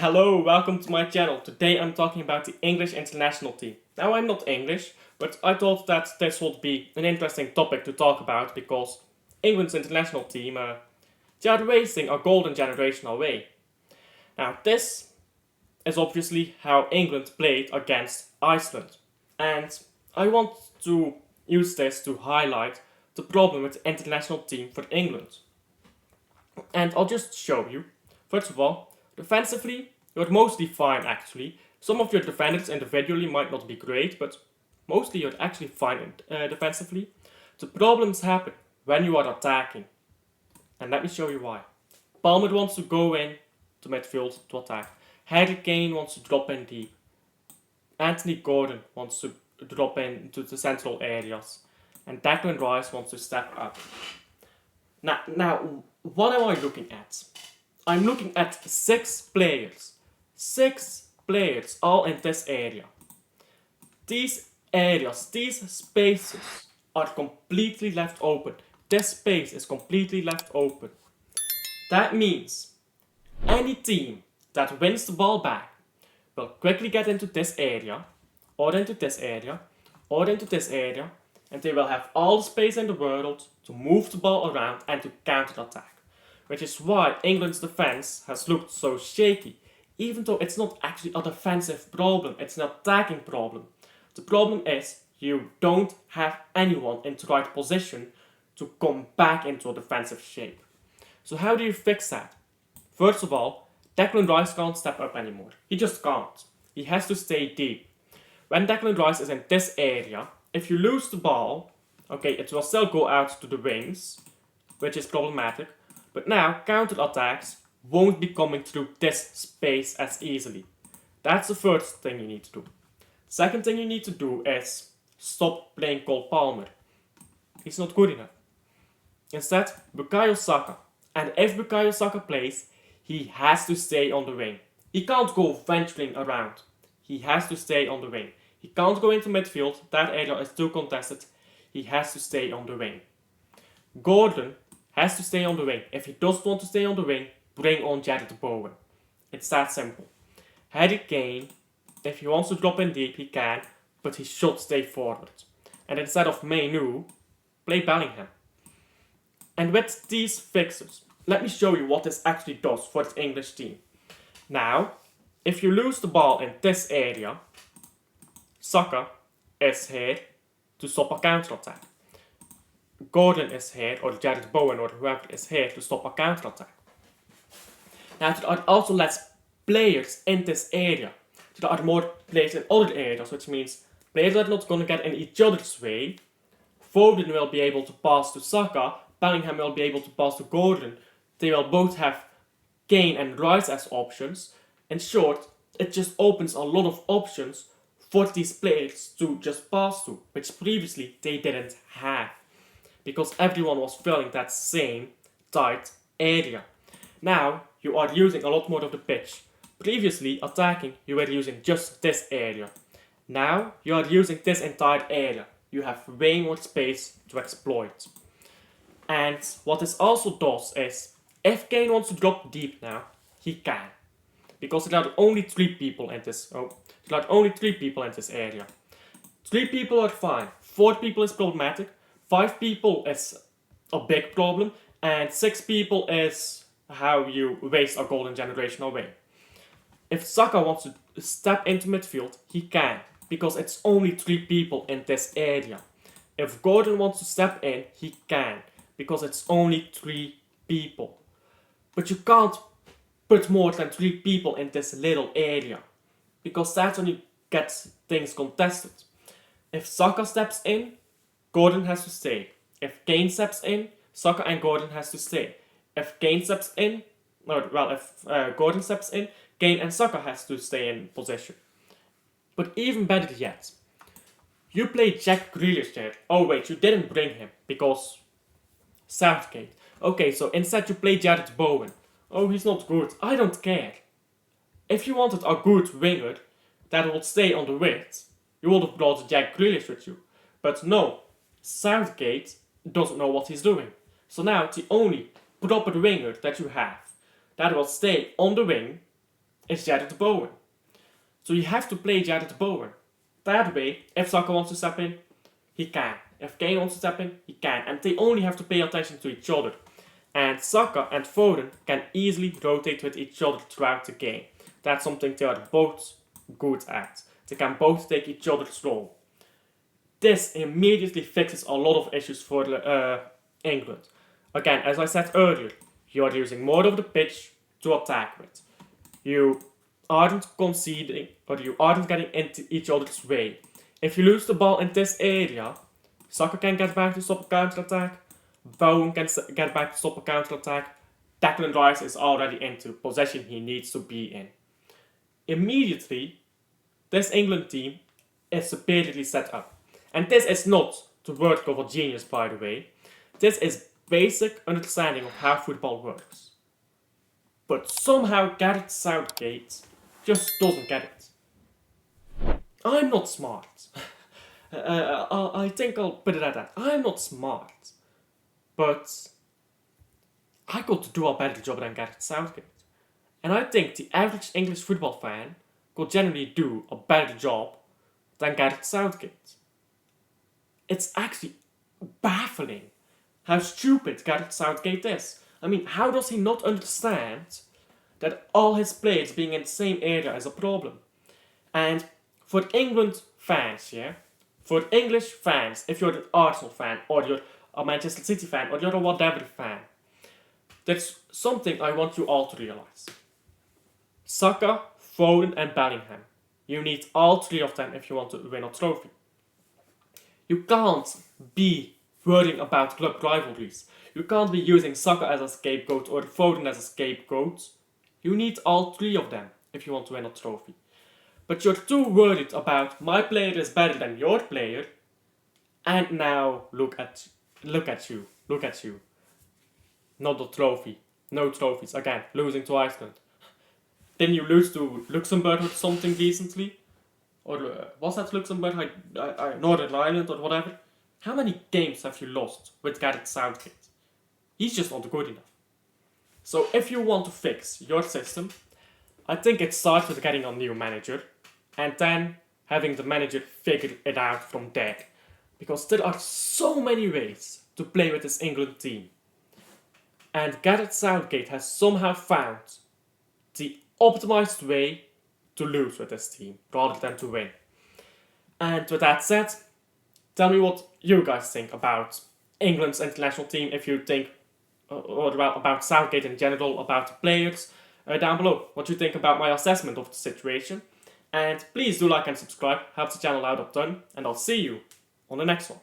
Hello, welcome to my channel. Today I'm talking about the English international team. Now I'm not English, but I thought that this would be an interesting topic to talk about because England's international team, they are racing a golden generation away. Now this is obviously how England played against Iceland. And I want to use this to highlight the problem with the international team for England. And I'll just show you. First of all, defensively, you're mostly fine actually. Some of your defenders individually might not be great, but mostly you're actually fine defensively. The problems happen when you are attacking. And let me show you why. Palmer wants to go in to midfield to attack. Harry Kane wants to drop in deep. Anthony Gordon wants to drop into the central areas. And Declan Rice wants to step up. Now, what am I looking at? I'm looking at 6 players. 6 players all in this area. These areas, these spaces are completely left open. This space is completely left open. That means any team that wins the ball back will quickly get into this area, or into this area, or into this area, and they will have all the space in the world to move the ball around and to counter-attack. Which is why England's defense has looked so shaky, even though it's not actually a defensive problem, it's an attacking problem. The problem is you don't have anyone in the right position to come back into a defensive shape. So how do you fix that? First of all, Declan Rice can't step up anymore. He just can't. He has to stay deep. When Declan Rice is in this area, if you lose the ball, okay, it will still go out to the wings, which is problematic. But now, counter-attacks won't be coming through this space as easily. That's the first thing you need to do. Second thing you need to do is stop playing Cole Palmer. He's not good enough. Instead, Bukayo Saka. And if Bukayo Saka plays, he has to stay on the wing. He can't go venturing around. He has to stay on the wing. He can't go into midfield. That area is too contested. He has to stay on the wing. Gordon has to stay on the wing. If he doesn't want to stay on the wing, bring on Jarrod Bowen. It's that simple. Harry Kane, if he wants to drop in deep, he can, but he should stay forward. And instead of Mainoo, play Bellingham. And with these fixes, let me show you what this actually does for the English team. Now, if you lose the ball in this area, Saka is here to stop a counter-attack. Gordon is here, or Jarrod Bowen, or whoever is here to stop a counter-attack. Now, there are also less players in this area. There are more players in other areas, which means players are not going to get in each other's way. Foden will be able to pass to Saka, Bellingham will be able to pass to Gordon. They will both have Kane and Rice as options. In short, it just opens a lot of options for these players to just pass to, which previously they didn't have. Because everyone was filling that same tight area. Now you are using a lot more of the pitch. Previously, attacking, you were using just this area. Now you are using this entire area. You have way more space to exploit. And what this also does is, if Kane wants to drop deep now, he can. Because there are only 3 people in this. There are only 3 people in this area. 3 people are fine. 4 people is problematic. 5 people is a big problem, and 6 people is how you waste a golden generation away. If Saka wants to step into midfield, he can, because it's only 3 people in this area. If Gordon wants to step in, he can, because it's only 3 people. But you can't put more than 3 people in this little area, because that's when you get things contested. If Saka steps in, Gordon has to stay. If Kane steps in, Saka and Gordon has to stay. If Kane steps in, if Gordon steps in, Kane and Saka has to stay in position. But even better yet, you play Jack Grealish there. Oh wait, you didn't bring him because Southgate. Okay, so instead you play Jarrod Bowen. Oh, he's not good. I don't care. If you wanted a good winger that would stay on the width, you would have brought Jack Grealish with you. But no, Southgate doesn't know what he's doing. So now the only proper winger that you have that will stay on the wing is Jared Bowen. So you have to play Jared Bowen. That way, if Saka wants to step in, he can. If Kane wants to step in, he can. And they only have to pay attention to each other. And Saka and Foden can easily rotate with each other throughout the game. That's something they are both good at. They can both take each other's role. This immediately fixes a lot of issues for England. Again, as I said earlier, you are using more of the pitch to attack with. You aren't conceding, or you aren't getting into each other's way. If you lose the ball in this area, Saka can get back to stop a counter-attack, Bowen can get back to stop a counter-attack, Declan Rice is already into possession he needs to be in. Immediately, this England team is superiorly set up. And this is not the work of a genius, by the way. This is basic understanding of how football works. But somehow Gareth Southgate just doesn't get it. I'm not smart. I think I'll put it at that. I'm not smart. But I could do a better job than Gareth Southgate. And I think the average English football fan could generally do a better job than Gareth Southgate. It's actually baffling how stupid Gareth Southgate is. I mean, how does he not understand that all his players being in the same area is a problem? And for England fans, yeah? For English fans, if you're an Arsenal fan, or you're a Manchester City fan, or you're a whatever fan, there's something I want you all to realize. Saka, Foden and Bellingham. You need all three of them if you want to win a trophy. You can't be worrying about club rivalries. You can't be using Saka as a scapegoat or Foden as a scapegoat. You need all three of them if you want to win a trophy. But you're too worried about my player is better than your player. And now look at you. Not a trophy. No trophies. Again, losing to Iceland. Didn't you lose to Luxembourg or something recently? Or was that Luxembourg? Northern Ireland or whatever? How many games have you lost with Gareth Southgate? He's just not good enough. So if you want to fix your system, I think it starts with getting a new manager and then having the manager figure it out from there. Because there are so many ways to play with this England team. And Gareth Southgate has somehow found the optimized way to lose with this team rather than to win. And with that said, tell me what you guys think about England's international team, if you think or about Southgate in general, about the players, down below. What you think about my assessment of the situation. And please do like and subscribe, helps the channel out a ton, and I'll see you on the next one.